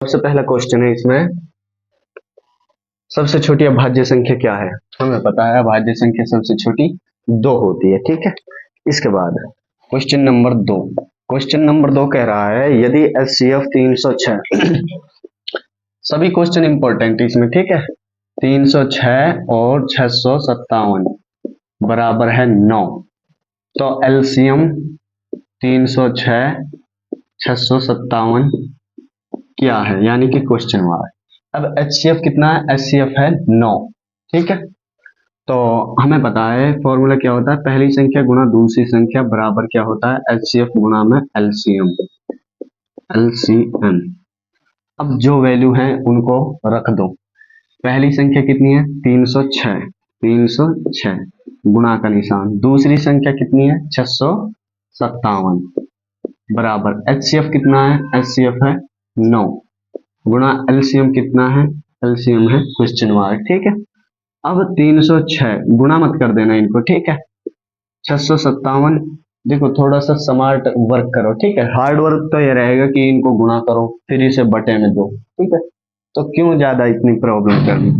सबसे पहला क्वेश्चन है इसमें, सबसे छोटी अभाज्य संख्या क्या है? हमें पता है अभाज्य संख्या सबसे छोटी 2 होती है, ठीक है। इसके बाद क्वेश्चन नंबर 2 कह रहा है यदि एचसीएफ 306 सभी क्वेश्चन इंपॉर्टेंट इसमें, ठीक है। 306 और 657 बराबर है 9, तो एलसीएम 306 657 क्या है, यानी कि क्वेश्चन मार्क। अब एचसीएफ कितना है? एचसीएफ है 9, ठीक है। तो हमें पता है फॉर्मूला क्या होता है, पहली संख्या गुना दूसरी संख्या बराबर क्या होता है, एचसीएफ गुना में एलसीएम। एलसीएम अब जो वैल्यू है उनको रख दो। पहली संख्या कितनी है? 306, 306 गुणा का निशान। दूसरी संख्या कितनी है? 657 बराबर एचसीएफ कितना है? एचसीएफ है 9 गुणा एलसीएम कितना है? एलसीएम है क्वेश्चन मार्क, ठीक है। अब 306 गुणा मत कर देना इनको, ठीक है। 657 देखो थोड़ा सा स्मार्ट वर्क करो, ठीक है। हार्ड वर्क तो ये रहेगा कि इनको गुणा करो फिर इसे बटे में दो, ठीक है। तो क्यों ज्यादा इतनी प्रॉब्लम करनी।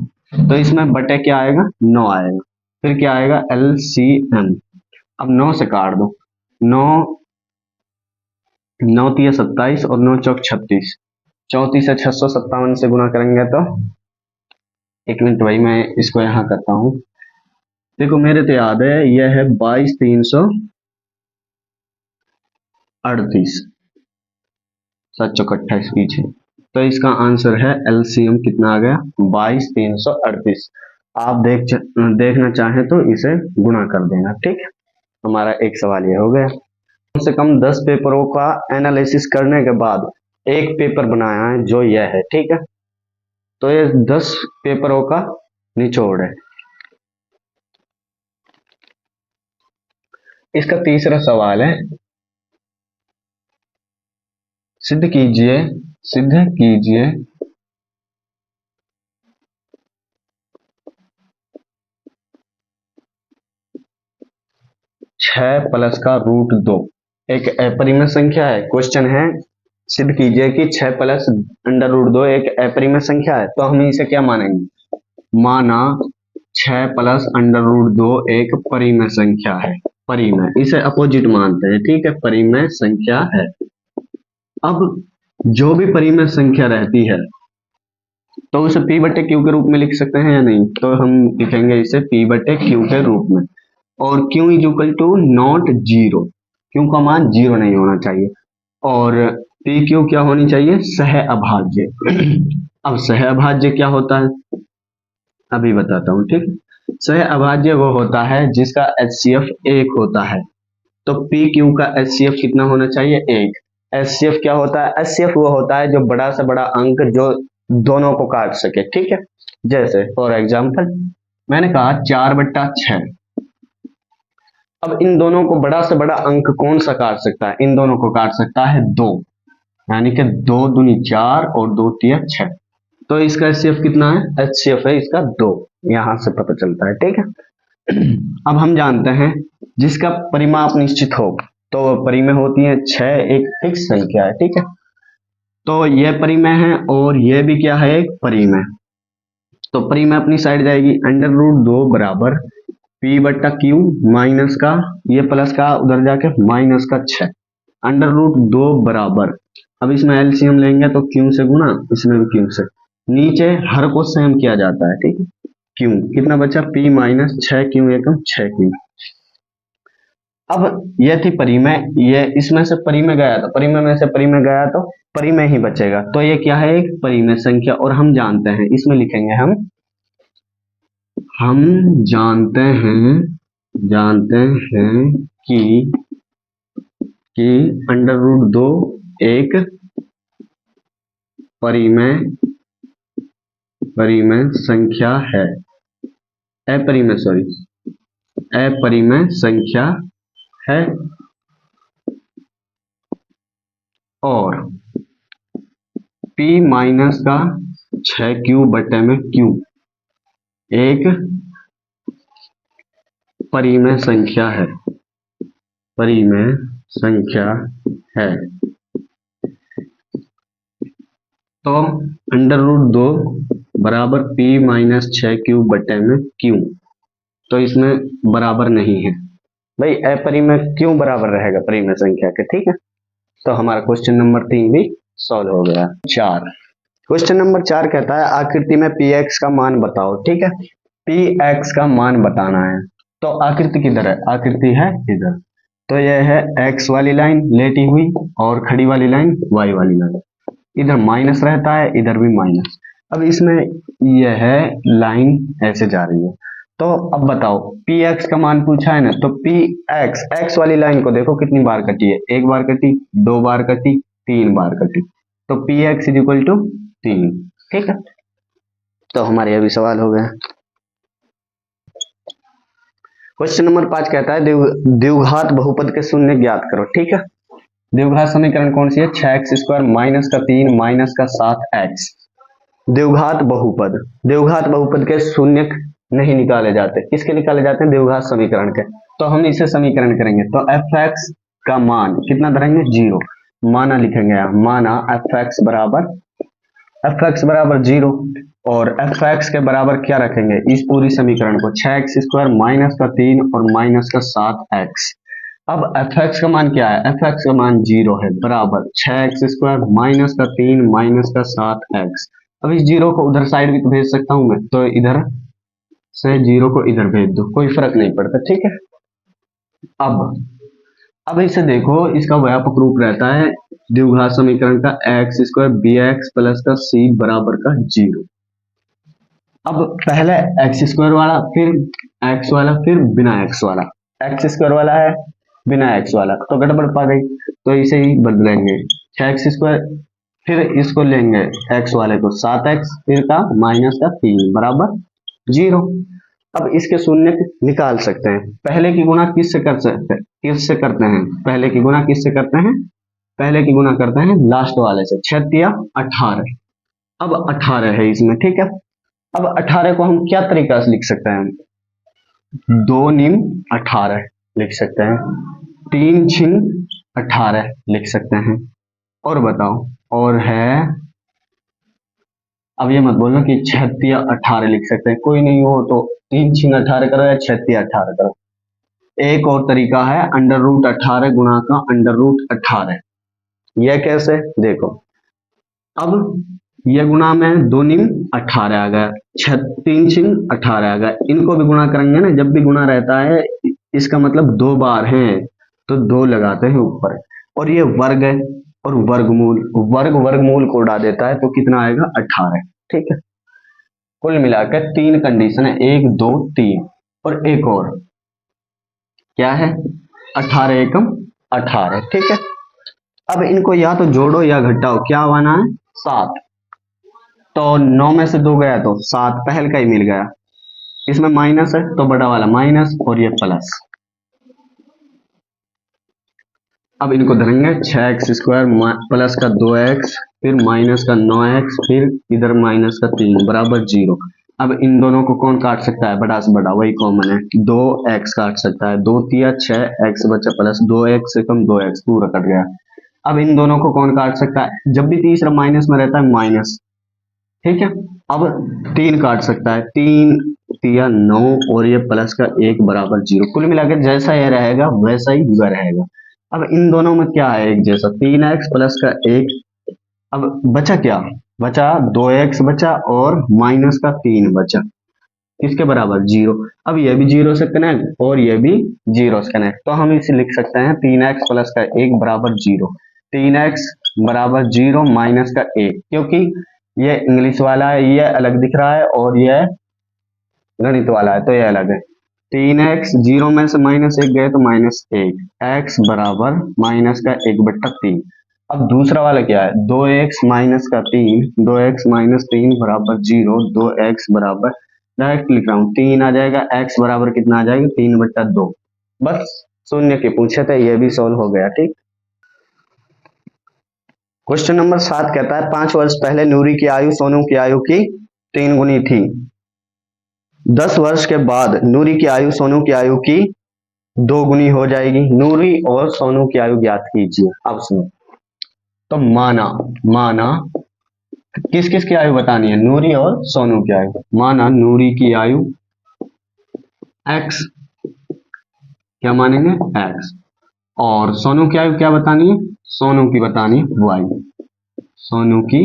तो इसमें बटे क्या आएगा? 9 आएगा। फिर क्या आएगा? एलसीएम। अब 9 से काट दो, 9 9 तिया 27 और 9 चौक 36। 34 से 657 से गुणा करेंगे तो 1 मिनट भाई मैं इसको यहाँ करता हूँ। देखो मेरे तो याद है यह है 22,338, 7 चौक 28 पीछे। तो इसका आंसर है एलसीएम कितना आ गया? 22,338। आप देखना चाहें तो इसे गुणा कर देना, ठीक है। हमारा एक सवाल ये हो गया। कम से कम 10 पेपरों का एनालिसिस करने के बाद एक पेपर बनाया है जो यह है, ठीक है। तो ये 10 पेपरों का निचोड़ है। इसका तीसरा सवाल है, सिद्ध कीजिए 6 प्लस का रूट 2 एक अपरिमेय संख्या है। क्वेश्चन है सिद्ध कीजिए कि 6 प्लस अंडर रूट 2 एक अपरिमेय संख्या है। तो हम इसे क्या मानेंगे? माना 6 प्लस अंडर रूट 2 एक परिमेय संख्या है। परिमेय, इसे अपोजिट मानते हैं, ठीक है। परिमेय संख्या है। अब जो भी परिमेय संख्या रहती है तो उसे p बटे क्यू के रूप में लिख सकते हैं या नहीं? तो हम लिखेंगे इसे p बटे क्यू के रूप में। और q is equal to not zero, Q का मान जीरो नहीं होना चाहिए। और पी क्यू क्या होनी चाहिए? सह अभाज्य। अब सह अभाज्य क्या होता है अभी बताता हूँ, ठीक। सह अभाज्य वो होता है जिसका एचसीएफ 1 होता है। तो पी क्यू का एचसीएफ कितना होना चाहिए? 1। एचसीएफ क्या होता है? एचसीएफ वो होता है जो बड़ा से बड़ा अंक जो दोनों को काट सके, ठीक है। जैसे फॉर एग्जाम्पल मैंने कहा 4/6। अब इन दोनों को बड़ा से बड़ा अंक कौन सा काट सकता है? इन दोनों को काट सकता है 2, यानी कि 2 दूनी 4 और 2 तिया 6। तो इसका एचसीएफ कितना है? एचसीएफ है इसका 2, यहां से पता चलता है, ठीक है। अब हम जानते हैं जिसका परिमाप निश्चित हो तो परिमेय होती है 6, एक फिक्स संख्या है, ठीक है। तो यह परिमेय है और यह भी क्या है? एक परिमेय। तो परिमेय अपनी साइड जाएगी, अंडर रूट 2 बराबर p बट्टा क्यू माइनस का ये प्लस का उधर जाके माइनस का 6 अंडर रूट 2 बराबर। अब इसमें एलसीएम लेंगे तो क्यू से गुना, इसमें भी क्यू से। नीचे हर को सेम किया जाता है, ठीक है। क्यू कितना बचा? p माइनस 6 क्यू एकम 6 क्यू। अब यह थी परिमेय, ये इसमें से परिमेय गया तो परिमेय में से परिमेय गया तो परिमेय ही बचेगा। तो ये क्या है? एक परिमेय संख्या। और हम जानते हैं, इसमें लिखेंगे हम जानते हैं कि अंडर रूट 2 एक परिमेय संख्या है। अपरिमेय संख्या है। और p माइनस का 6 क्यू बटे में क्यू एक परिमेय संख्या है। तो अंडर रूट 2 बराबर p माइनस 6 क्यूब बटे में क्यू, तो इसमें बराबर नहीं है भाई, अपरिमेय क्यों बराबर रहेगा परिमेय संख्या के, ठीक है। तो हमारा क्वेश्चन नंबर 3 भी सॉल्व हो गया। 4, क्वेश्चन नंबर 4 कहता है आकृति में px का मान बताओ, ठीक है। px का मान बताना है, तो आकृति किधर है, आकृति है इधर, तो यह है x वाली लाइन लेटी हुई और खड़ी वाली लाइन y वाली लाइन, इधर माइनस रहता है इधर भी माइनस। अब इसमें यह लाइन ऐसे जा रही है, तो अब बताओ px का मान पूछा है ना, तो px x वाली लाइन को देखो कितनी बार कटी है, एक बार कटी, दो बार कटी, तीन बार कटी, तो px इज इक्वल टू 3, ठीक है। तो हमारे अभी सवाल हो गया। क्वेश्चन नंबर 5 कहता है द्विघात बहुपद के शून्य ज्ञात करो, ठीक है। द्विघात समीकरण कौन सी है, 6x² माइनस का 3 माइनस का 7x। द्विघात बहुपद, द्विघात बहुपद के शून्य नहीं निकाले जाते, किसके निकाले जाते हैं, द्विघात समीकरण के। तो हम इसे समीकरण करेंगे, तो fx का मान कितना धरेंगे, 0, माना लिखेंगे यहाँ, माना fx बराबर 0, और fx के बराबर क्या रखेंगे, इस पूरी समीकरण को 6x² माइनस का 3 और माइनस का 7x। अब fx का मान क्या है, fx का मान 0 है, बराबर 6x² माइनस का 3 माइनस का 7x। अब इस 0 को उधर साइड भी तो भेज सकता हूं मैं, तो इधर से 0 को इधर भेज दो, कोई फर्क नहीं पड़ता, ठीक है। अब इसे देखो, इसका व्यापक रूप रहता है द्विघात समीकरण का x² bx प्लस का c बराबर का 0। अब पहले x² वाला, फिर x वाला, फिर बिना x वाला, x² वाला है बिना x वाला, तो गड़बड़ पा गई, तो इसे ही बदलेंगे, 6x², फिर इसको लेंगे x वाले को 7x, फिर का माइनस का 3 बराबर 0। अब इसके शून्य निकाल सकते हैं, पहले की गुणा किससे कर सकते हैं, किससे करते हैं, पहले की गुणा किससे करते हैं, पहले की गुणा करते हैं लास्ट वाले से, 6 या 18, अब 18 है इसमें, ठीक है। अब 18 को हम क्या तरीका से लिख सकते हैं, 2 निम 18 लिख सकते हैं, 3 छिन 18 लिख सकते हैं, और बताओ, और है, अब ये मत बोलना कि 6 या 18 लिख सकते हैं, कोई नहीं हो तो 3 छिन 18 करो या 6 या 18 करो। एक और तरीका है अंडर रूट 18 गुणा का अंडर रूट 18, यह कैसे देखो, अब यह गुणा में 2 निम 18 आ गया, 3 छिन 18 आ गया, इनको भी गुणा करेंगे ना, जब भी गुणा रहता है इसका मतलब 2 बार है, तो 2 लगाते हैं ऊपर, और ये वर्ग है, और वर्गमूल को उड़ा देता है, तो कितना आएगा 18, ठीक है। कुल मिलाकर 3 कंडीशन है, 1 2 3, और एक और क्या है, 18 एकम 18, ठीक है। अब इनको या तो जोड़ो या घटाओ, क्या आना है 7, तो 9 में से 2 गया तो 7 पहल का ही मिल गया, इसमें माइनस है तो बड़ा वाला माइनस, और ये प्लस। अब इनको धरेंगे 6x² प्लस का 2x, फिर माइनस का 9x, फिर इधर माइनस का 3 बराबर 0। अब इन दोनों को कौन काट सकता है, बड़ा से बड़ा, वही कॉमन है, 2x काट सकता है, 2 तिया 6x बचा, प्लस 2x से कम 2x, पूरा कट गया। अब इन दोनों को कौन काट सकता है, जब भी तीसरा माइनस में रहता है माइनस, ठीक है। अब 3 काट सकता है, 3 तिया 9, और ये प्लस का 1 बराबर 0। कुल मिलाकर जैसा ये रहेगा वैसा ही वह रहेगा। अब इन दोनों में क्या है, एक जैसा, 3x प्लस का 1, अब बचा क्या, बचा 2x बचा, और माइनस का 3 बचा, किसके बराबर 0। अब ये भी 0 से कनेक्ट और ये भी 0 से कनेक्ट, तो हम इसे लिख सकते हैं 3x प्लस का 1 बराबर 0, 3x बराबर 0 माइनस का 1, क्योंकि ये इंग्लिश वाला है, ये अलग दिख रहा है, और ये गणित वाला है, तो ये अलग है। 3x 0 में से माइनस 1 गए तो माइनस 1, x बराबर माइनस का 1/3। अब दूसरा वाला क्या है, 2x माइनस का 3, 2x माइनस 3 बराबर 0, 2x बराबर, डायरेक्ट लिख रहा हूँ, 3 आ जाएगा, x बराबर कितना आ जाएगा, 3/2। बस शून्य के पूछे थे, ये भी सॉल्व हो गया, ठीक। क्वेश्चन नंबर 7 कहता है 5 वर्ष पहले नूरी की आयु सोनू की आयु की 3 गुनी थी, 10 वर्ष के बाद नूरी की आयु सोनू की आयु की 2 गुनी हो जाएगी, नूरी और सोनू की आयु ज्ञात कीजिए। अब सुनो, तो माना किस किस की आयु बतानी है, नूरी और सोनू की आयु। माना नूरी की आयु x, क्या मानेंगे x, और सोनू की आयु क्या बतानी है, सोनू की बतानी है y, सोनू की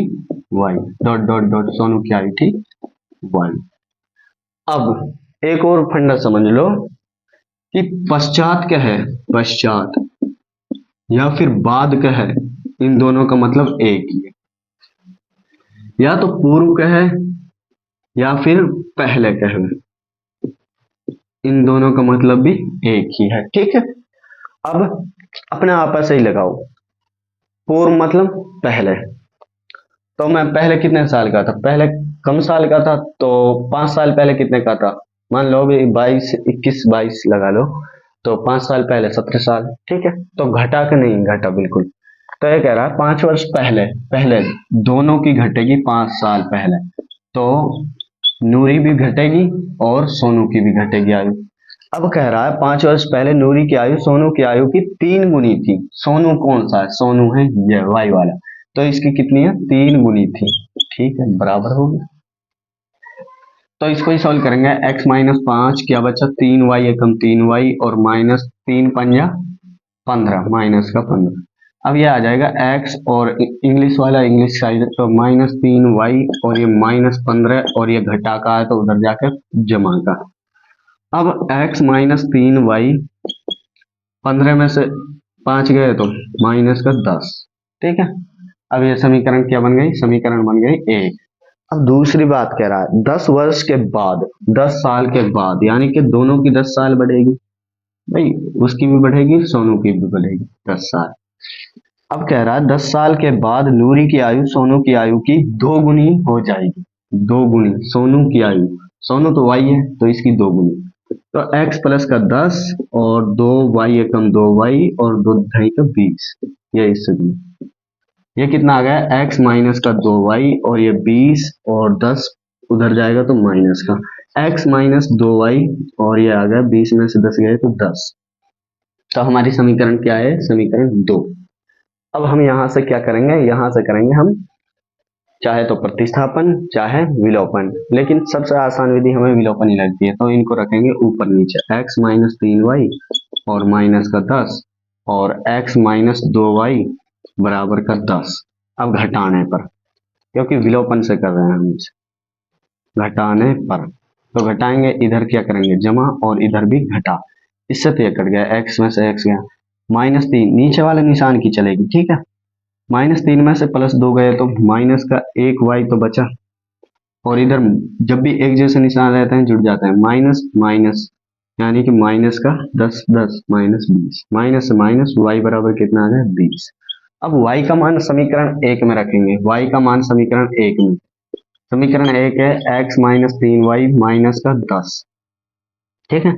y, dot dot dot Sonu की आयु थी y। अब एक और फंडा समझ लो कि पश्चात क्या है, पश्चात या फिर बाद क्या है, इन दोनों का मतलब एक ही है। या तो पूर्व क्या है या फिर पहले क्या है, इन दोनों का मतलब भी एक ही है, ठीक है। अब अपने आपस से ही लगाओ, पूर्व मतलब पहले, तो मैं पहले कितने साल का था, पहले कम साल का था, तो 5 साल पहले कितने का था, मान लो भी 22 21 22 लगा लो, तो 5 साल पहले 17 साल, ठीक है। तो घटा के नहीं घटा बिल्कुल, तो ये कह रहा है 5 वर्ष पहले, पहले दोनों की घटेगी 5 साल पहले, तो नूरी भी घटेगी और सोनू की भी घटेगी आयु। अब कह रहा है 5 वर्ष पहले नूरी की आयु सोनू की आयु की 3 गुनी थी। सोनू कौन सा है, सोनू है ये वाई वाला, तो इसकी कितनी है, 3 गुनी थी, ठीक है, बराबर होगी। तो इसको ही सॉल्व करेंगे, x-5 क्या बचा, 3y एकम 3y और -3×5 = 15, माइनस का 15। अब ये आ जाएगा x और इंग्लिश वाला इंग्लिश साइड, तो -3y और ये -15 और ये घटा का है तो उधर जाकर जमा का। अब x-3y, 15 में से 5 गए तो -10, ठीक है। अब ये समीकरण क्या बन गई, समीकरण बन गई 1। अब दूसरी बात कह रहा है 10 वर्ष के बाद, 10 साल के बाद, यानी कि दोनों की 10 साल बढ़ेगी, भाई उसकी भी बढ़ेगी सोनू की भी बढ़ेगी 10 साल। अब कह रहा है 10 साल के बाद नूरी की आयु सोनू की आयु की 2 गुनी हो जाएगी, 2 गुनी सोनू की आयु, सोनू तो वाई है तो इसकी 2 गुनी, तो x प्लस का 10 और 2y एकम 2y और 2×2 = 20, ये इससे ये कितना आ गया, x माइनस का 2y और ये 20 और 10 उधर जाएगा तो माइनस का, x माइनस 2y और ये आ गया 20 में से 10 गए तो 10। तो हमारी समीकरण क्या है, समीकरण 2। अब हम यहाँ से क्या करेंगे, यहाँ से करेंगे हम चाहे तो प्रतिस्थापन चाहे विलोपन, लेकिन सबसे आसान विधि हमें विलोपन ही लगती है, तो इनको रखेंगे ऊपर नीचे, x-3y और माइनस का 10 और x-2y बराबर का 10। अब घटाने पर, क्योंकि विलोपन से कर रहे हैं हम इसे, घटाने पर तो घटाएंगे, इधर क्या करेंगे जमा और इधर भी घटा, इससे तो ये कट गया, x में से x गया, -3 नीचे वाले निशान की चलेगी, ठीक है। -3 में से +2 गए तो माइनस का 1y तो बचा, और इधर जब भी एक जैसे निशान रहते हैं जुड़ जाते हैं, माइनस माइनस, यानी कि माइनस का 10 10 -20, माइनस से माइनस, y बराबर कितना आ गया 20। अब y का मान समीकरण 1 में रखेंगे, y का मान समीकरण 1 में, समीकरण 1 है x-3y माइनस का 10, ठीक है।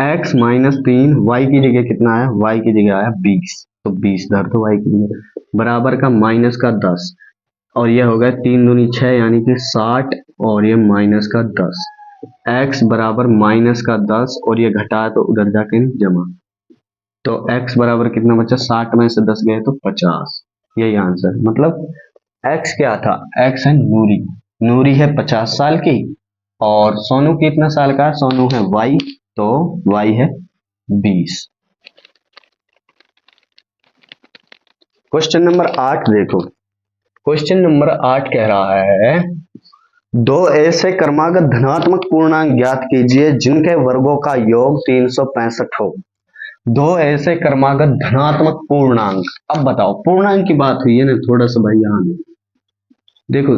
x -3 y की जगह कितना आया, y की जगह आया 20, तो 20 धर दो y की जगह, बराबर का माइनस का 10 और ये हो गया 3 दूनी 6 यानी कि 60 और ये माइनस का 10, x बराबर माइनस का 10 और ये घटा तो उधर जाके जमा, तो x बराबर कितना बचा, 60 में से 10 गए तो 50, यही आंसर। मतलब x क्या था, x है नूरी, नूरी है 50 साल की और सोनू कितना साल का, सोनू है y, तो y है 20। क्वेश्चन नंबर 8 देखो, क्वेश्चन नंबर 8 कह रहा है दो ऐसे क्रमागत धनात्मक पूर्णांक ज्ञात कीजिए जिनके वर्गों का योग 365 हो। दो ऐसे क्रमागत धनात्मक पूर्णांक, अब बताओ पूर्णांक की बात हुई है ना, थोड़ा सा भाई यहाँ देखो,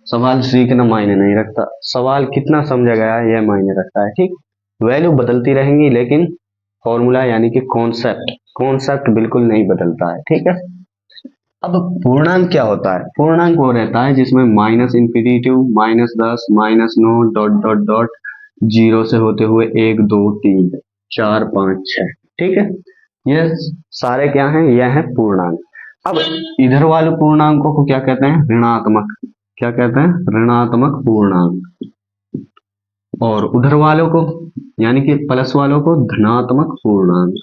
सवाल सीखना मायने नहीं रखता, सवाल कितना समझा गया है यह मायने रखता है, ठीक। वैल्यू बदलती रहेंगी लेकिन फॉर्मूला यानी कि कॉन्सेप्ट, कॉन्सेप्ट बिल्कुल नहीं बदलता है, ठीक है। अब पूर्णांक क्या होता है, पूर्णांक वो रहता है जिसमें -∞, -10 -9 डॉट डॉट डॉट 0 से होते हुए 1 2 3 4 5 6, ठीक है। ये सारे क्या हैं, यह है पूर्णांक। अब इधर वाले पूर्णांकों को क्या कहते हैं, ऋणात्मक, क्या कहते हैं, ऋणात्मक पूर्णांक, और उधर वालों को यानी कि प्लस वालों को धनात्मक पूर्णांक,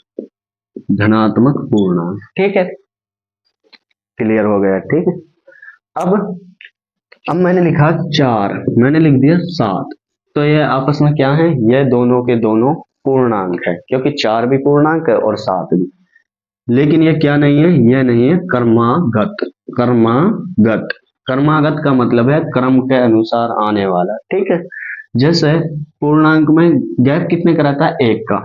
धनात्मक पूर्णांक, ठीक है, क्लियर हो गया, ठीक है। अब अब मैंने लिखा 4, मैंने लिख दिया 7, तो ये आपस में क्या है, ये दोनों के दोनों पूर्णांक है, क्योंकि 4 भी पूर्णांक है और 7 भी। लेकिन ये क्या नहीं है, ये नहीं है क्रमागत। क्रमागत, क्रमागत का मतलब है क्रम के अनुसार आने वाला, ठीक है। जैसे पूर्णांक में गैप कितने का रहता है, 1 का।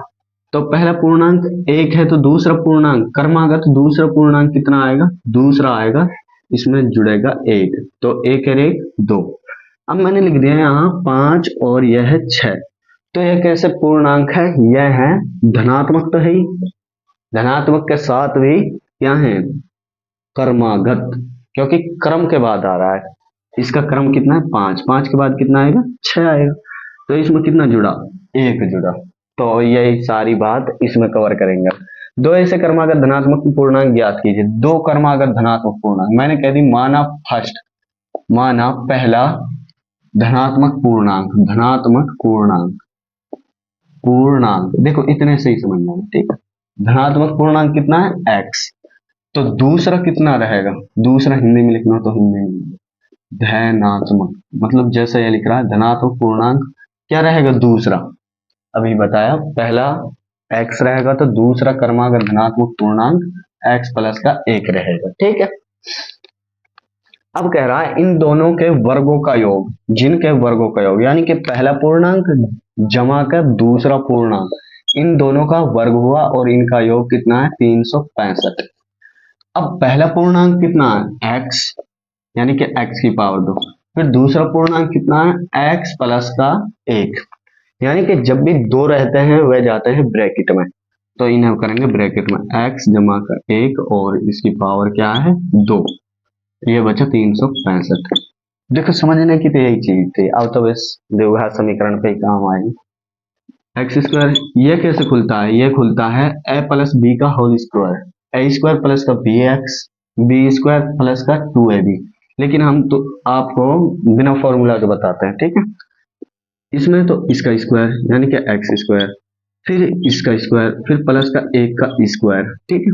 तो पहला पूर्णांक 1 है, तो दूसरा पूर्णांक क्रमागत दूसरा पूर्णांक कितना आएगा, दूसरा आएगा, इसमें जुड़ेगा 1, तो 1 और 1 2। अब मैंने लिख दिया यहाँ 5 और यह है 6, तो यह कैसे पूर्णांक है, यह है धनात्मक तो है ही, धनात्मक के साथ भी क्या है, क्रमागत, क्योंकि क्रम के बाद आ रहा है। इसका क्रम कितना है, 5, 5 के बाद कितना आएगा, 6 आएगा, तो इसमें कितना जुड़ा, 1 जुड़ा। तो यही सारी बात इसमें कवर करेंगे। दो ऐसे क्रमागत धनात्मक पूर्णांक ज्ञात कीजिए। दो क्रमागत धनात्मक पूर्णांक मैंने कह दी, माना फर्स्ट, माना पहला धनात्मक पूर्णांक, धनात्मक पूर्णांक, पूर्णांक देखो इतने से ही समझ जाना, ठीक है। धनात्मक पूर्णांक कितना है, x, तो दूसरा कितना रहेगा, दूसरा हिंदी में लिखना तो हिंदी में धनात्मक, मतलब जैसे ये लिख रहा है धनात्मक पूर्णांक क्या रहेगा, दूसरा, अभी बताया पहला x रहेगा, तो दूसरा क्रमागत धनात्मक पूर्णांक x प्लस का 1 रहेगा, ठीक है। अब कह रहा है इन दोनों के वर्गों का योग, जिनके वर्गों का योग, यानी कि पहला पूर्णांक जमा कर दूसरा पूर्णांक, इन दोनों का वर्ग हुआ और इनका योग कितना है, 365। अब पहला पूर्णांक कितना है, x, यानी कि x की पावर 2, फिर दूसरा पूर्णांक कितना है, x प्लस का 1, यानी कि जब भी दो रहते हैं वह जाते हैं ब्रैकेट में, तो इन्हें करेंगे ब्रैकेट में x जमा कर 1 और इसकी पावर क्या है, 2, ये बचा 365। देखो समझने की तो यही चीज थी, अब तो बस द्विघात समीकरण पे ही काम आएगी। एक्स स्क्वायर ये कैसे खुलता है, ये खुलता है a प्लस बी का whole square, A square plus का B x, B square plus का 2ab, लेकिन हम तो आपको बिना फॉर्मूला के बताते हैं, ठीक है। इसमें तो इसका स्क्वायर यानी कि एक्स स्क्वायर, फिर इसका स्क्वायर, फिर प्लस का 1 का स्क्वायर, ठीक है।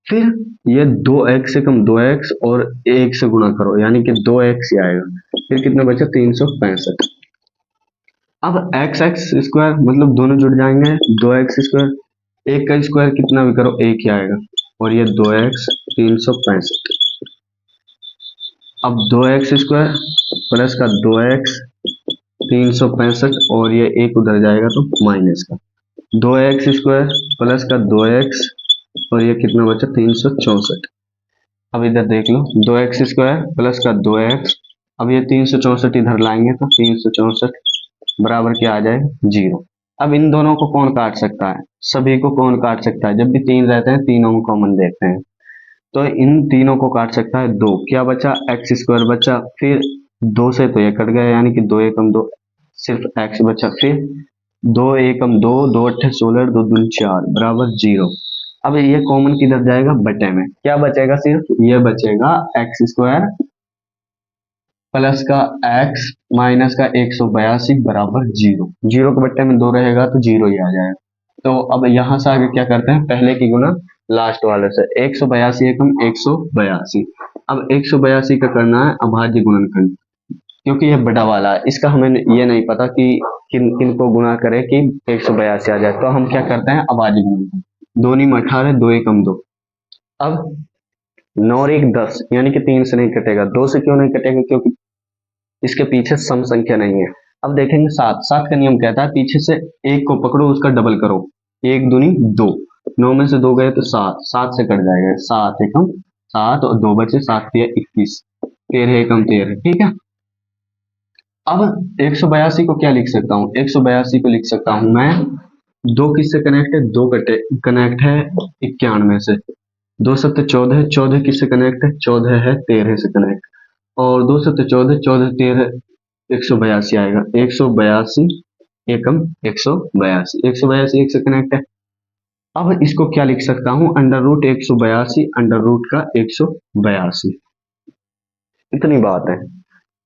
फिर ये 2x से कम 2x और 1 से गुणा करो, यानी कि 2x ही आएगा, फिर कितना बचा, 365। अब एक्स एक्स स्क्वायर मतलब दोनों जुड़ जाएंगे, 2x स्क्वायर, 1 का स्क्वायर कितना भी करो 1 ही आएगा, और ये 2x 365। अब 2x स्क्वायर प्लस का 2x 365, और ये 1 उधर जाएगा तो माइनस का 2x स्क्वायर प्लस का 2x, और ये कितना बचा, 364। अब इधर देख लो, 2x स्क्वायर प्लस का 2x, अब ये 364 इधर लाएंगे तो 364 बराबर क्या आ जाएगा, 0। अब इन दोनों को कौन काट सकता है, सभी को कौन काट सकता है, जब भी 3 रहते हैं तीनों को कॉमन देखते हैं, तो इन तीनों को काट सकता है 2, क्या बचा, एक्स स्क्वायर बचा, फिर 2 से तो ये कट गया, यानी कि 2 एकम 2, सिर्फ एक्स बचा, फिर 2 एकम 2, 2 अट्ठे 16, 2 दूनी 4 बराबर 0। अब ये कॉमन किधर जाएगा, बटे में, क्या बचेगा, सिर्फ ये बचेगा एक्स स्क्वायर प्लस का x माइनस का 182 बराबर 0, 0 के बट्टे में 2 रहेगा तो 0 ही आ जाएगा। तो अब यहां से आगे क्या करते हैं, पहले की गुना लास्ट वाले से, 182 एकम 182। अब 182 का करना है अभाज्य गुणनखंड, क्योंकि ये बड़ा वाला है, इसका हमें ये नहीं पता कि किन किन को गुणा करे कि 182 आ जाए, तो हम क्या करते हैं अभाज्य गुणनखंड, 2 नी 18, 2 एकम 2। अब 9 और 1 10, यानी कि 3 से नहीं कटेगा, 2 से क्यों नहीं कटेगा, क्योंकि इसके पीछे सम संख्या नहीं है। अब देखेंगे 7, 7 का नियम कहता है पीछे से 1 को पकड़ो उसका डबल करो, 1 दूनी 2, 9 में से 2 गए तो 7, 7 से कट जाएगा, 7 एकम 7 और 2 बचे, 7 तिया 21, 13 एकम 13, ठीक है। अब 182 को क्या लिख सकता हूँ, 182 को लिख सकता हूँ मैं, 2 किससे कनेक्ट है, 2 कनेक्ट है 91 से, 2 सत्ते 14, 14 किससे कनेक्ट है, 14 है 13 से कनेक्ट, और 2 सत्ते 14, 14 13 182 आएगा, 182 एकम 182, 182 एक से कनेक्ट है। अब इसको क्या लिख सकता हूं, अंडर रूट 182 अंडर रूट का 182, इतनी बात है।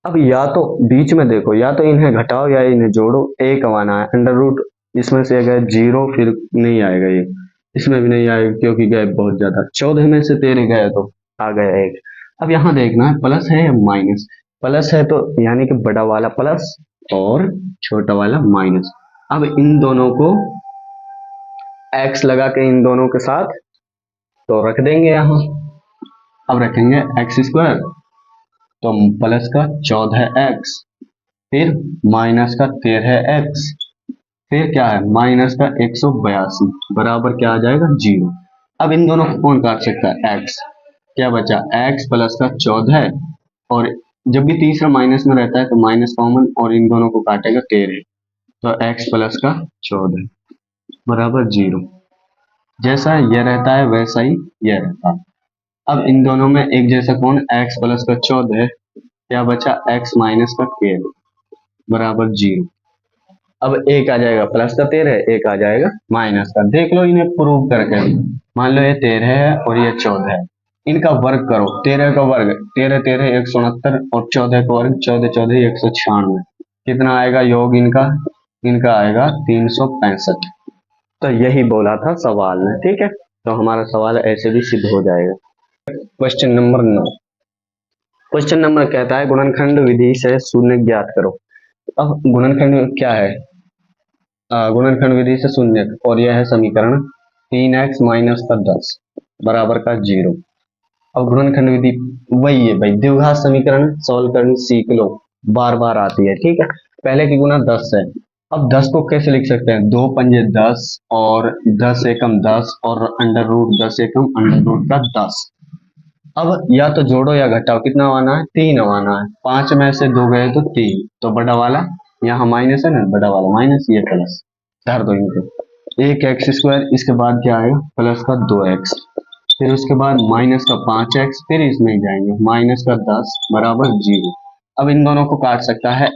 अब या तो बीच में देखो, या तो इन्हें घटाओ या इन्हें जोड़ो, ए कमाना है, अंडर रूट इसमें से अगर 0 फिर नहीं आएगा, ये इसमें भी नहीं आएगा क्योंकि गए बहुत ज्यादा, 14 में से 13 गए तो आ गया 1। अब यहाँ देखना है प्लस है या माइनस, प्लस है तो यानी कि बड़ा वाला प्लस और छोटा वाला माइनस। अब इन दोनों को x लगा के इन दोनों के साथ तो रख देंगे यहाँ। अब रखेंगे एक्स स्क्वायर, तो प्लस का 14x, फिर माइनस का 13x, फिर क्या है माइनस का 182 बराबर क्या आ जाएगा 0। अब इन दोनों को कौन काट सकता है x, क्या बचा x प्लस का 14 और जब भी तीसरा माइनस में रहता है तो माइनस कॉमन और इन दोनों को काटेगा 13, तो x प्लस का 14 बराबर 0। जैसा यह रहता है वैसा ही यह रहता है। अब इन दोनों में एक जैसा कौन x प्लस का 14, क्या बचा x माइनस का 13 बराबर 0। अब एक आ जाएगा प्लस का 13, एक आ जाएगा माइनस का। देख लो इन्हें प्रूव करके, मान लो ये 13 है और ये 14 है, इनका वर्ग करो। 13 का वर्ग 13 13 169 और 14 का वर्ग 14 14 196, कितना आएगा योग इनका, इनका आएगा 365। तो यही बोला था सवाल में, ठीक है। तो हमारा सवाल ऐसे भी सिद्ध हो जाएगा। Question number 9। क्वेश्चन नंबर कहता है गुणनखंड विधि से शून्य ज्ञात करो। अब गुणनखंड क्या है, गुणनखंड विधि से शून्य, और यह है समीकरण 3x माइनस का 10 बराबर का 0। अब गुणनखंड विधि वही है भाई, द्विघात समीकरण सॉल्व करनी सीख लो, बार बार आती है, ठीक है। पहले की गुना 10 है, अब 10 को कैसे लिख सकते हैं, 2 पंजे 10 और 10 एकम 10 और अंडर रूट 10 एकम अंडर रूट का 10। अब या तो जोड़ो या घटाओ, कितना आना है 3 आना है, 5 में से 2 गए तो 3, तो बड़ा वाला यहाँ माइनस है ना, बड़ा वाला माइनस, ये प्लस, धर दो इनको। एक एक्स स्क्वायर, इसके बाद क्या आएगा प्लस का 2x, फिर उसके बाद माइनस का 5x, फिर इसमें जाएंगे माइनस का 10 बराबर 0। अब इन दोनों को काट सकता है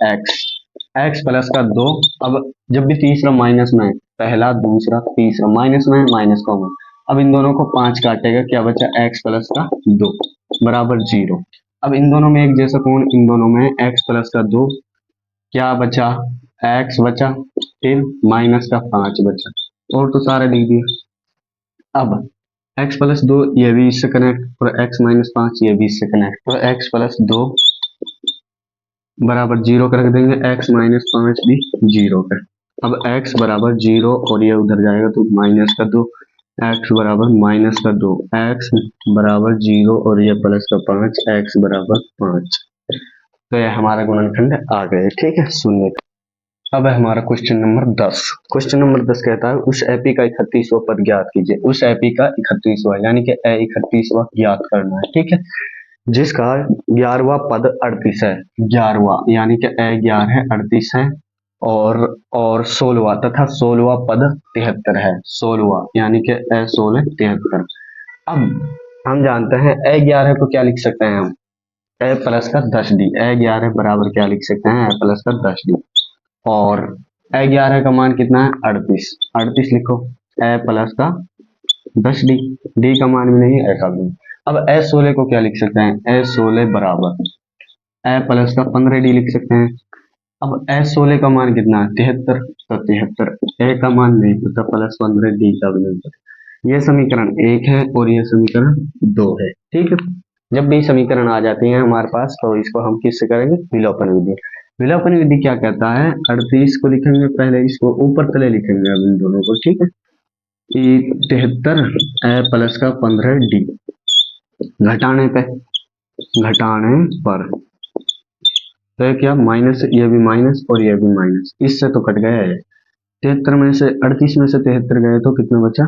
x प्लस का 2। अब जब भी तीसरा माइनस में, पहला दूसरा तीसरा माइनस में माइनस कॉमन, अब इन दोनों को 5 काटेगा, क्या बचा x प्लस का 2 बराबर 0। अब इन दोनों में एक जैसा कौन, इन दोनों में x प्लस का 2, क्या बचा x बचा, फिर माइनस का 5 बचा, और तो सारे लिख दिए। अब x प्लस 2 ये भी इससे कनेक्ट और x माइनस 5 ये भी इससे कनेक्ट, तो x प्लस 2 बराबर 0 कर रख देंगे, x माइनस 5 भी 0 कर। अब x बराबर 0 और ये उधर जाएगा तो माइनस का 2, x बराबर माइनस का 2, x बराबर 0 और ये प्लस का 5, x बराबर 5। तो ये हमारा गुणनखंड आ गए, ठीक है शून्य। अब है हमारा क्वेश्चन नंबर 10। क्वेश्चन नंबर 10 कहता है उस एपी का 31वां पद ज्ञात कीजिए। उस एपी का 31वां यानी कि ए 31वां ज्ञात करना है, ठीक है, जिसका 11वां पद 38 है। 11वां यानी कि ए 11 है, 38 है, और 16वां तथा 16वां पद 73 है। 16वां यानी कि ए 16 73। अब हम जानते हैं ए 11 को क्या लिख सकते हैं हम, ए प्लस का 10d। ए 11 बराबर क्या लिख सकते हैं, ए प्लस का 10d, और ए 11 का मान कितना है 38, 38 लिखो, ए प्लस का 10d, डी का मान भी नहीं, ए का भी नहीं। अब ए 16 को क्या लिख सकते हैं, ए 16 बराबर ए प्लस का 15d लिख सकते हैं। अब ए 16 का मान कितना है 73, तो 73, ए का मान नहीं पता, प्लस 15 डी का भी नहीं पता। ये समीकरण 1 है और ये समीकरण 2 है, ठीक है। जब भी समीकरण आ जाती है हमारे पास तो इसको हम किससे करेंगे, विलोपन विधि। विलोपन विधि क्या कहता है, 38 को लिखेंगे पहले, इसको ऊपर तले लिखेंगे अब इन दोनों को, ठीक है। 73 ए प्लस का 15d, घटाने पे, घटाने पर तो क्या माइनस, ये भी माइनस और ये भी माइनस, इससे तो कट गया है। 73 में से 38 में से 73 गए तो कितना बचा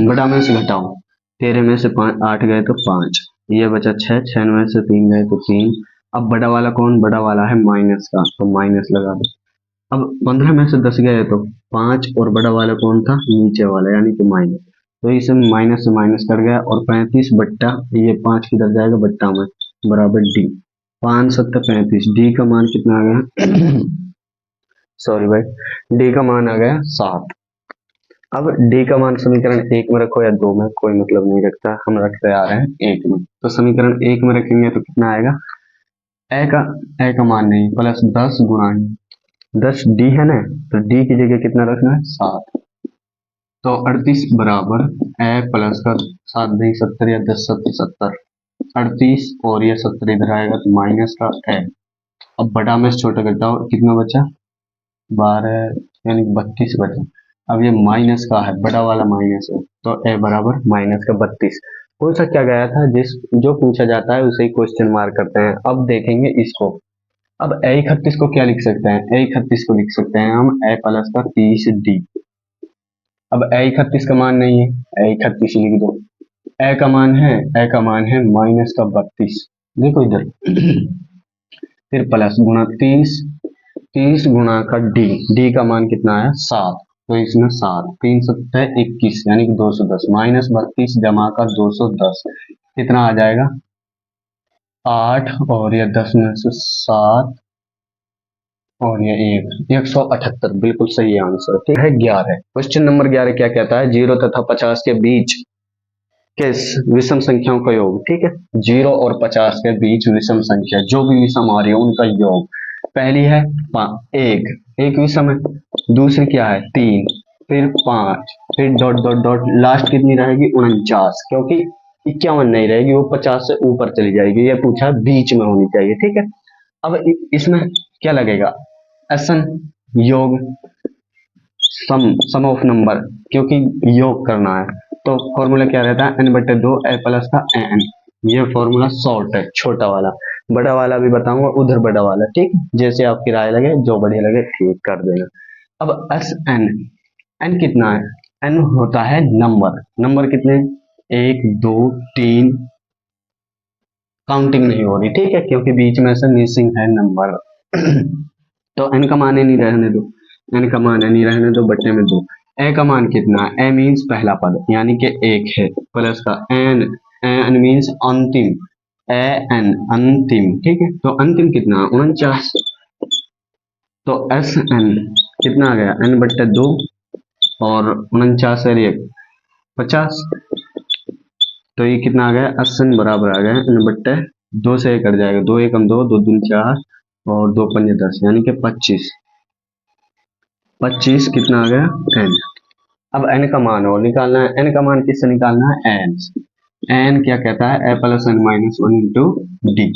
बड़ा में से घटाओ, 13 में से 8 गए तो 5, ये बचा 6, 6 में से 3 गए तो 3। अब बड़ा वाला कौन, बड़ा वाला है माइनस का, तो माइनस लगा दो। अब 15 में से 10 गए तो 5, और बड़ा वाला कौन था नीचे वाला यानी कि माइनस, तो इसे माइनस से माइनस कर गया, और 35 बट्टा ये 5 किधर जाएगा बट्टा में, बराबर डी, 5 7 35, डी का मान कितना आ गया सॉरी भाई, डी का मान आ गया 7। अब डी का मान समीकरण 1 में रखो या 2 में, कोई मतलब नहीं रखता, हम रखते आ रहे हैं 1 में, तो समीकरण 1 में रखेंगे तो कितना आएगा, ए का मान नहीं, प्लस 10 गुणा 10 डी है ना, तो डी की जगह कितना रखना है 7, तो 38 बराबर ए प्लस का 7 नहीं 70 या 10 7 70, 38 और ये 70 इधर आएगा तो माइनस का ए, अब बड़ा में से छोटा घटाओ, कितना बचा, 12 यानी 32 बचा। अब ये माइनस का है, बड़ा वाला माइनस है, तो ए बराबर माइनस का 32। पूछा क्या गया था, जिस जो पूछा जाता है उसे ही क्वेश्चन मार्क करते हैं। अब देखेंगे इसको। अब ए 31 को क्या लिख सकते हैं, ए 31 को लिख सकते हैं हम ए प्लस का 30d। अब ए 31 का मान नहीं है, ए 31 लिख दो। ए का मान है, ए का मान है माइनस का 32, देखो इधर फिर प्लस गुणा 30, 30 गुणा का डी, डी का मान कितना है 7, तो इसमें 7, 3 सत्ते 21 यानी कि 210, माइनस 32 जमा का 210 कितना आ जाएगा 8, और ये 10 में से 7 और ये 178, बिल्कुल सही आंसर। ठीक है 11। क्वेश्चन नंबर 11 क्या कहता है, 0 तथा 50 के बीच के विषम संख्याओं का योग। ठीक है, 0 और 50 के बीच विषम संख्या जो भी विषम आ रही है उनका योग। पहली है एक विषम है, दूसरी क्या है 3, फिर 5, फिर डॉट डॉट डॉट, लास्ट कितनी रहेगी 49, क्योंकि 51 नहीं रहेगी, वो 50 से ऊपर चली जाएगी। ये पूछा बीच में होनी चाहिए। ठीक है, अब इसमें क्या लगेगा, एसन योग, सम ऑफ नंबर, क्योंकि योग करना है तो फॉर्मूला क्या रहता है n/2 a प्लस का n। ये फॉर्मूला शॉर्ट है, छोटा वाला, बड़ा वाला भी बताऊंगा उधर, बड़ा वाला। ठीक, जैसे आपकी राय लगे, जो बढ़िया लगे ठीक कर देना। अब एस एन कितना है, एन होता है नंबर, नंबर कितने 1 2 3, काउंटिंग नहीं हो रही। ठीक है, क्योंकि बीच में से मिसिंग है नंबर तो एन का मान ही नहीं रहने दो, एन का मान नहीं रहने दो, बट्टे में 2। ए का मान कितना है, ए मीन्स पहला पद यानी कि 1 है, प्लस का एन, एन मीन्स अंतिम, ए एन अंतिम। ठीक है, तो अंतिम कितना 49, तो एस एन कितना आ गया n/2 और 49 है 50, तो ये कितना आ गया एस एन बराबर आ गया n/2 से ये कट जाएगा, 2 एकम 2, 2 दूनी 4 और 2 पंजे 10 यानी कि 25, 25 कितना आ गया n। अब n का मान और निकालना है, n का मान किससे निकालना है n, n क्या कहता है a plus n minus 1 into D.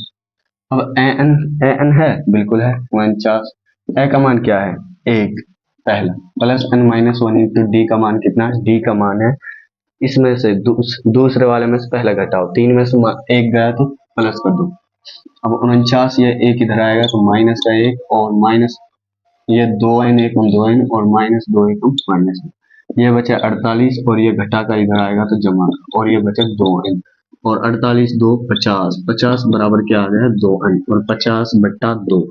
अब an है, बिल्कुल है 49, a का मान क्या है 1 पहला, plus n minus 1 into D का मान कितना है, d का मान है इसमें से दूसरे वाले में से पहला घटाओ, 3 में से 1 गया तो प्लस का 2। अब 49, ये 1 इधर आएगा तो माइनस का 1 और माइनस ये 2n 1 2n और माइनस 2 1 माइनस, ये बचा 48 और ये घटा कर इधर आएगा तो जमा, और ये बचा 2n और 48 2 50, 50 बराबर क्या आ गया 2n और 50/2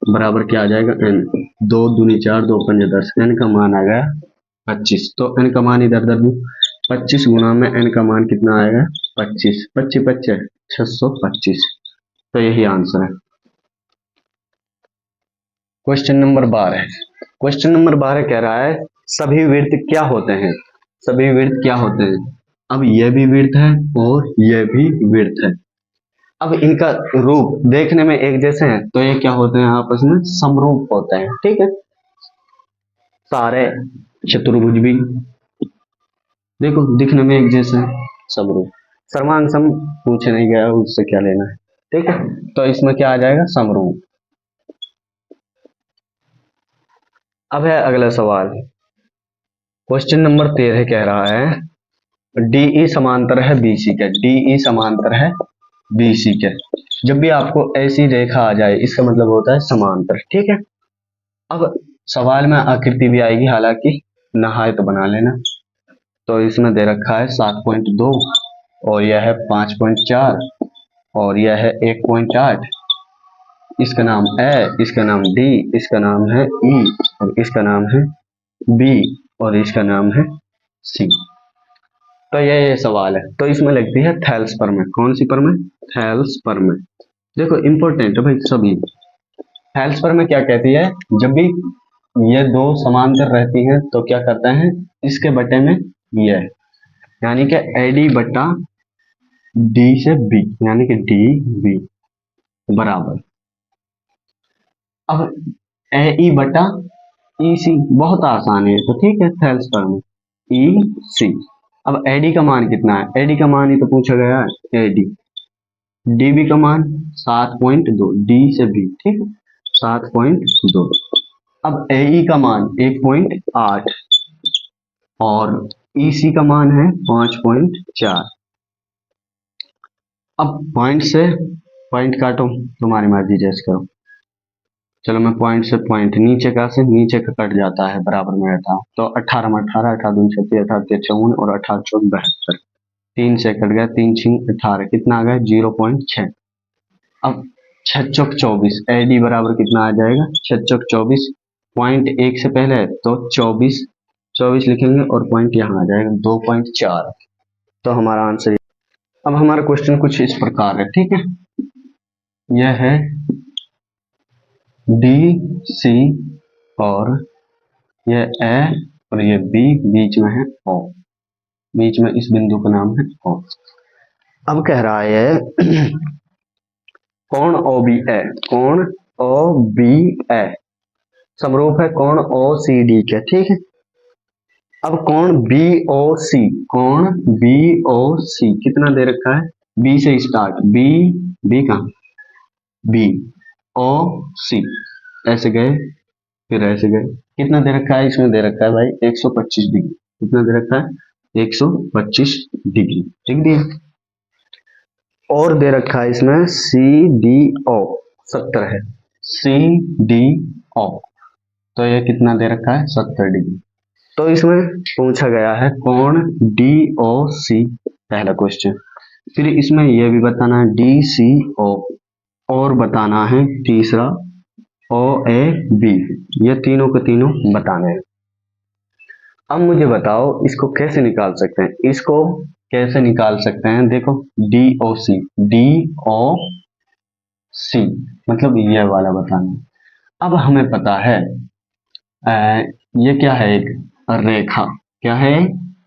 बराबर क्या आ जाएगा n, 2 दूनी 4 2 पंजे 10, n का मान आ गया 25। तो n का मान इधर दू, 25 गुना में n का मान कितना आएगा 25, 25 25 625, तो यही आंसर है। क्वेश्चन नंबर 12, क्वेश्चन नंबर 12 कह रहा है सभी वृत्त क्या होते हैं, सभी वृत्त क्या होते हैं। अब यह भी वृत्त है और यह भी वृत्त है, अब इनका रूप देखने में एक जैसे हैं तो ये क्या होते हैं आपस में समरूप होते हैं। ठीक है, सारे चतुर्भुज भी देखो दिखने में एक जैसे हैं, समरूप। सर्वांग सम पूछे नहीं गया, उससे क्या लेना है। ठीक है, तो इसमें क्या आ जाएगा समरूप। अब है अगला सवाल, क्वेश्चन नंबर 13 कह रहा है डीई समांतर है बीसी के, डीई समांतर है बीसी के। जब भी आपको ऐसी रेखा आ जाए इसका मतलब होता है समांतर। ठीक है, अब सवाल में आकृति भी आएगी, हालांकि नहाए तो बना लेना। तो इसमें दे रखा है 7.2 और यह है 5.4 और यह है 1.8, इसका नाम ए, इसका नाम डी, इसका नाम है ई और इसका नाम है बी और इसका नाम है सी। तो ये सवाल है, तो इसमें लगती है थैल्स पर में, कौन सी पर में, थैल्स पर में। देखो इंपॉर्टेंट है भाई सभी। थैल्स पर में क्या कहती है, जब भी ये दो समांतर रहती हैं तो क्या करते हैं इसके बटे में ये, यानी कि एडी बटा डी से बी, यानी कि डी बी बराबर, अब ए ई बटा ई सी, बहुत आसान है। तो ठीक है, थैल्स पर में ई सी। अब एडी का मान कितना है, एडी का मान ही तो पूछा गया है, एडी डी बी का मान 7.2, डी से बी, ठीक है, 7.2। अब ए ई का मान 1.8 और ई सी का मान है 5.4। अब पॉइंट से पॉइंट काटो, तुम्हारी मर्जी जैसे करो। चलो मैं पॉइंट से पॉइंट, नीचे का से नीचे का कट जाता है, बराबर में रहता है। तो 18 में 18, 18 दूनी 36, 18 तिया 54 और 18 चौक 72, 3 से कट गया, 3 छिंग 18, कितना आ गया 0.6। अब 6 चौक 24, एडी बराबर कितना आ जाएगा 6 चौक 24, पॉइंट एक से पहले है तो 24, 24 लिखेंगे और पॉइंट यहाँ आ जाएगा 2.4। तो हमारा आंसर। अब हमारा क्वेश्चन कुछ इस प्रकार है, ठीक है, यह है डी सी और यह ए और ये बी, बीच में है ओ, बीच में इस बिंदु का नाम है ओ। अब कह रहा है कोण ओ बी ए, कोण ओ बी ए समरूप है कोण ओ सी डी के, ठीक है। अब कोण बी ओ सी, कोण बी ओ सी कितना दे रखा है, बी से स्टार्ट, बी, बी कहाँ, बी ओ सी, ऐसे गए फिर ऐसे गए, कितना दे रखा है, इसमें दे रखा है भाई 125 डिग्री, कितना दे रखा है 125 डिग्री, ठीक दिया। और दे रखा है इसमें सी डी ओ 70 है, सी डी ओ, तो ये कितना दे रखा है 70 डिग्री। तो इसमें पूछा गया है कोण डी ओ सी, पहला क्वेश्चन। फिर इसमें यह भी बताना है डी सी ओ, और बताना है तीसरा ओ ए बी, ये तीनों के तीनों बताने हैं। अब मुझे बताओ इसको कैसे निकाल सकते हैं, इसको कैसे निकाल सकते हैं, देखो डी ओ सी, डी ओ सी मतलब ये वाला बताना है। अब हमें पता है ये क्या है, एक रेखा, क्या है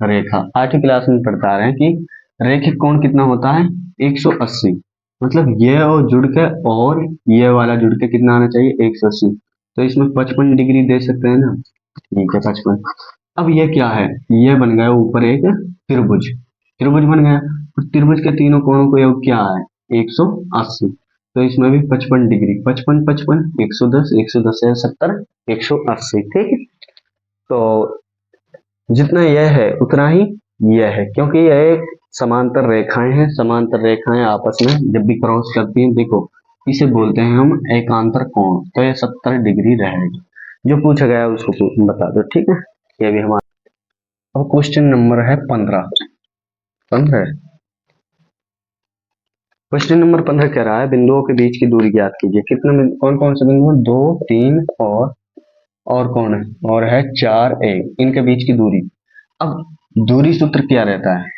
रेखा। 8वीं क्लास में पढ़ता रहे हैं कि रेखिक कोण कितना होता है 180, मतलब ये और जुड़ के और ये वाला जुड़ के कितना आना चाहिए 180, तो इसमें 55 डिग्री दे सकते हैं ना, ठीक है 55। अब ये क्या है, ये बन गया ऊपर एक त्रिभुज, त्रिभुज बन गया, और त्रिभुज के तीनों कोणों को योग क्या है 180, तो इसमें भी 55 डिग्री, 55 55 110, 110 से 70, 180, ठीक है। तो जितना यह है उतना ही यह है, क्योंकि यह एक समांतर रेखाएं हैं, समांतर रेखाएं आपस में जब भी क्रॉस करती हैं, देखो इसे बोलते हैं हम एकांतर कोण, तो ये 70 डिग्री रहेगा। जो पूछा गया उसको बता दो, ठीक है। ये भी हमारा। और क्वेश्चन नंबर है 15, 15 क्वेश्चन नंबर 15 कह रहा है बिंदुओं के बीच की दूरी ज्ञात कीजिए। कितने, कौन कौन से बिंदु, 2 3 और कौन है, और है 4 1, इनके बीच की दूरी। अब दूरी सूत्र क्या रहता है,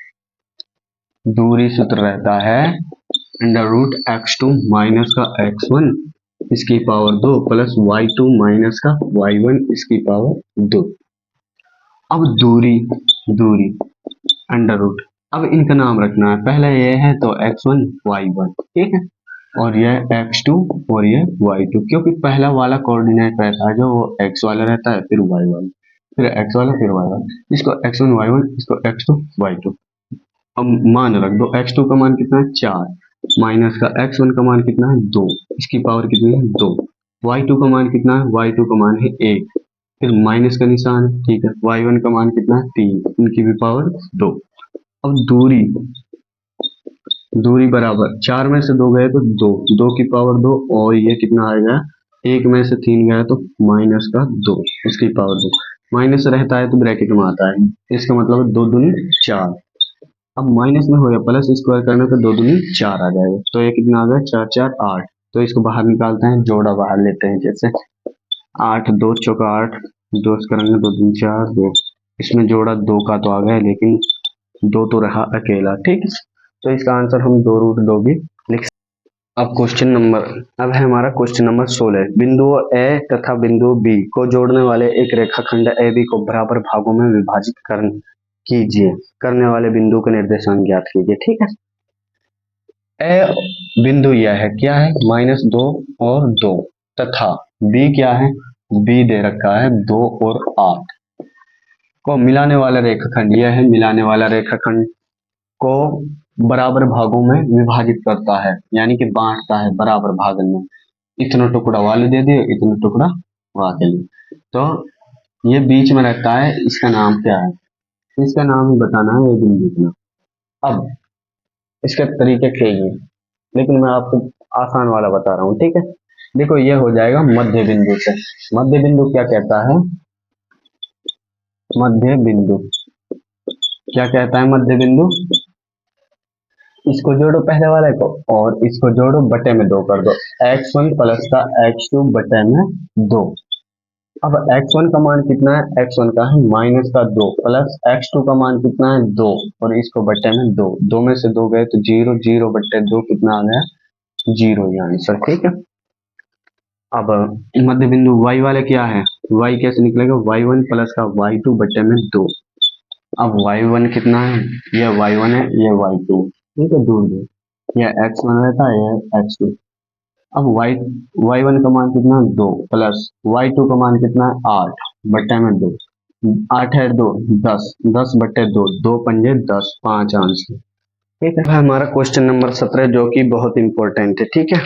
दूरी सूत्र रहता है अंडर रूट x2 माइनस का x1 इसकी पावर 2 प्लस y2 माइनस का y1 इसकी पावर 2। अब दूरी, दूरी अंडर रूट, अब इनका नाम रखना है, पहले ये है तो x1 y1, ठीक है, और ये x2 और ये y2, क्योंकि पहला वाला कोऑर्डिनेट रहता है जो वो x वाला रहता है, फिर y वाला, फिर x वाला, फिर y वाला, इसको x1 y1, इसको x2 y2। अब मान रख दो, x2 का मान कितना है 4, माइनस का x1 का मान कितना है 2, इसकी पावर कितनी है 2, y2 का मान कितना है, y2 का मान है 1, फिर माइनस का निशान है, ठीक है, y1 का मान कितना है 3, इनकी भी पावर 2। अब दूरी, दूरी बराबर 4 में से 2 गए तो 2, 2 की पावर 2, और ये कितना आएगा 1 में से 3 गया तो माइनस का 2, इसकी पावर 2, माइनस रहता है तो ब्रैकेट में आता है, इसका मतलब 2 दूनी 4। अब माइनस में हो गया प्लस, स्क्वायर करने पे 2 दूनी 4 आ जाएगा, तो ये कितना आ गया 4 4 8, तो इसको बाहर निकालते हैं, जोड़ा बाहर लेते हैं, जैसे 8 2 चौका 8, 2 से करेंगे 2 दूनी 4 2, इसमें जोड़ा 2 का तो आ गया लेकिन 2 तो रहा अकेला, ठीक है। तो इसका आंसर हम 2 रूट 2 भी लिख सकते। अब क्वेश्चन नंबर, अब है हमारा क्वेश्चन नंबर 16, बिंदु ए तथा बिंदु बी को जोड़ने वाले एक रेखाखंड ए बी को बराबर भागों में विभाजित कीजिए, करने वाले बिंदु का निर्देशांक ज्ञात कीजिए, ठीक है। ए बिंदु यह है, क्या है -2 और 2, तथा बी क्या है, बी दे रखा है 2 और 8 को मिलाने वाला रेखाखंड, यह है मिलाने वाला रेखाखंड को बराबर भागों में विभाजित करता है, यानी कि बांटता है बराबर भागन में। इतना टुकड़ा वाले दे दिए, इतना टुकड़ा वाले लिए। तो ये बीच में रहता है, इसका नाम क्या है? इसका नाम ही बताना है, ये बिंदु का नाम। अब इसके तरीके कई हैं, लेकिन मैं आपको आसान वाला बता रहा हूँ, ठीक है। देखो ये हो जाएगा मध्य बिंदु से। मध्य बिंदु क्या कहता है? मध्य बिंदु क्या कहता है? मध्य बिंदु, इसको जोड़ो पहले वाले को और इसको जोड़ो, बटे में 2 कर दो। x1 प्लस का x2 बटे में 2। अब x1 का मान कितना है? x1 का है माइनस का 2 प्लस x2 का मान कितना है? 2 और इसको बटे में 2। 2 में से 2 गए तो 0, 0 बटे 2 कितना आ गया? 0 ये आंसर, ठीक है। अब मध्य बिंदु y वाले क्या है? y कैसे निकलेगा? y1 प्लस का y2 बटे में 2। अब y1 कितना है? ये y1 है, ये y2, ठीक है, दूर दूर। यह x1 रहता है, यह x2। अब y1 का मान कितना है? 2 प्लस y2 का मान कितना है? 8 बटे में 2। 8 है 2, 10, 10 बटे 2, 2 पंजे 10, 5 आंसर, ठीक है। हमारा क्वेश्चन नंबर 17 जो कि बहुत इंपॉर्टेंट है, ठीक है।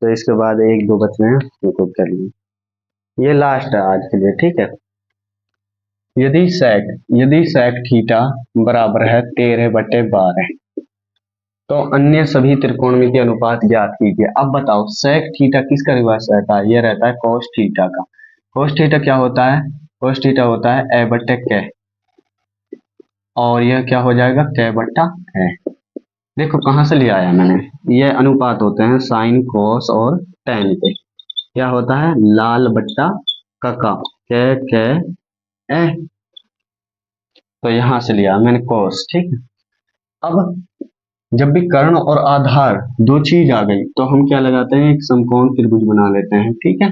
तो इसके बाद 1-2 बचने हैं, उनको कर लिए। ये लास्ट है आज के लिए, ठीक है। यदि sec थीटा बराबर है 13/12, तो अन्य सभी त्रिकोणमितीय अनुपात ज्ञात कीजिए। अब बताओ sec थीटा किसका रिवर्स रहता है? यह रहता है cos थीटा का। cos थीटा क्या होता है? cos थीटा होता है a/k, और यह क्या हो जाएगा? k/a। देखो कहाँ से लिया आया मैंने, ये अनुपात होते हैं साइन, cos और tan के। क्या होता है? लाल बट्टा कका, k a, तो यहां से लिया मैंने cos, ठीक है। अब जब भी कर्ण और आधार दो चीज आ गई तो हम क्या लगाते हैं? एक समकोण त्रिभुज बना लेते हैं, ठीक है।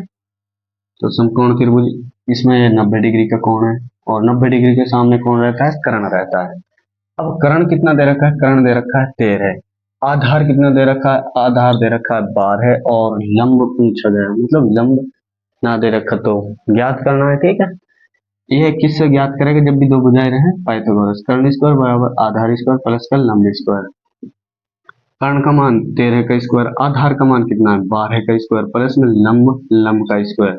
तो समकोण त्रिभुज, इसमें 90 डिग्री का कोण है और 90 डिग्री के सामने कौन रहता है? कर्ण रहता है। अब कर्ण कितना दे रखा है? कर्ण दे रखा है 13। आधार कितना दे रखा है? आधार दे रखा है 12 और लंब पूछा गया, मतलब लंब ना दे रखा तो ज्ञात करना है, ठीक है। यह किससे ज्ञात करेगा? जब भी दो भुजाएं रहे, पाइथागोरस। कर्ण स्क्वायर बराबर आधार स्क्वायर प्लस का लंब स्क्वायर। कर्ण का मान 13 का स्क्वायर, आधार का मान कितना है? 12 का स्क्वायर प्लस में लंब का स्क्वायर।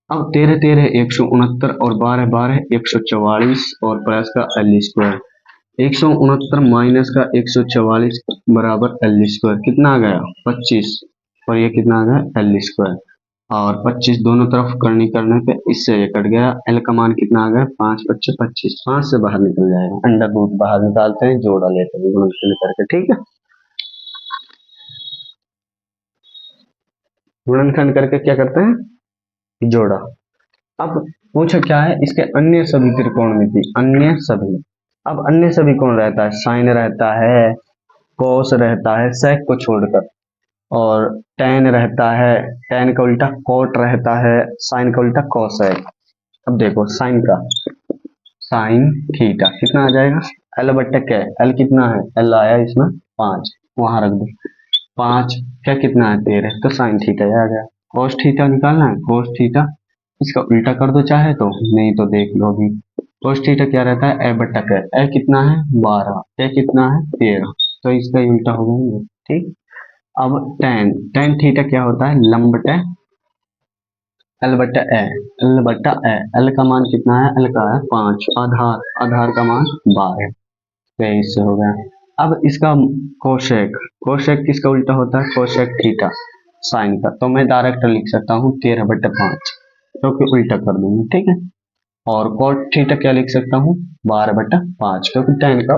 अब 13 13 169 और 12 12 144 और प्लस का एल स्क्वायर। 169 माइनस का 144 बराबर एल स्क्वायर, कितना आ गया? 25, और ये कितना आ गया? L square. और 25 दोनों तरफ करनी करने पे इससे ये कट गया। एल का मान कितना आ गया? 5 25 25, 5 से बाहर निकल जाएगा। अंडर रूट बाहर निकालते हैं, जोड़ा लेते हैं गुणनखंड करके, ठीक है। गुणनखंड करके क्या करते हैं? जोड़ा। अब पूछो क्या है? इसके अन्य सभी त्रिकोणमिति, अन्य सभी। अब अन्य सभी कौन रहता है? साइन रहता है, कोस रहता है, सेक को छोड़कर, और tan रहता है, tan का उल्टा कोट रहता है, साइन का उल्टा कोसेक। अब देखो साइन का, साइन थीटा कितना आ जाएगा? l/k। एल कितना है? एल आया इसमें 5, वहां रख दो 5। क्या कितना है? 13, तो साइन थीटा आ गया। cos थीटा निकालना है, cos थीटा इसका उल्टा कर दो चाहे तो, नहीं तो देख लो अभी। cos थीटा क्या रहता है? a/k। ए कितना है? 12, ए कितना है? 13, तो इसका उल्टा हो गया, ठीक। अब tan थीटा क्या होता है? लंब बटे l/a, l/a। एल का मान कितना है? एल का है 5, आधार का मान 12, 23 से हो गया। अब इसका कोशेक, कोशेक किसका उल्टा होता है? कोशेक थीटा, साइन का। तो मैं डायरेक्ट लिख सकता हूँ 13/5, क्योंकि उल्टा कर दूंगा, ठीक है। और कोट थीटा क्या लिख सकता हूँ? 12/5, क्योंकि tan का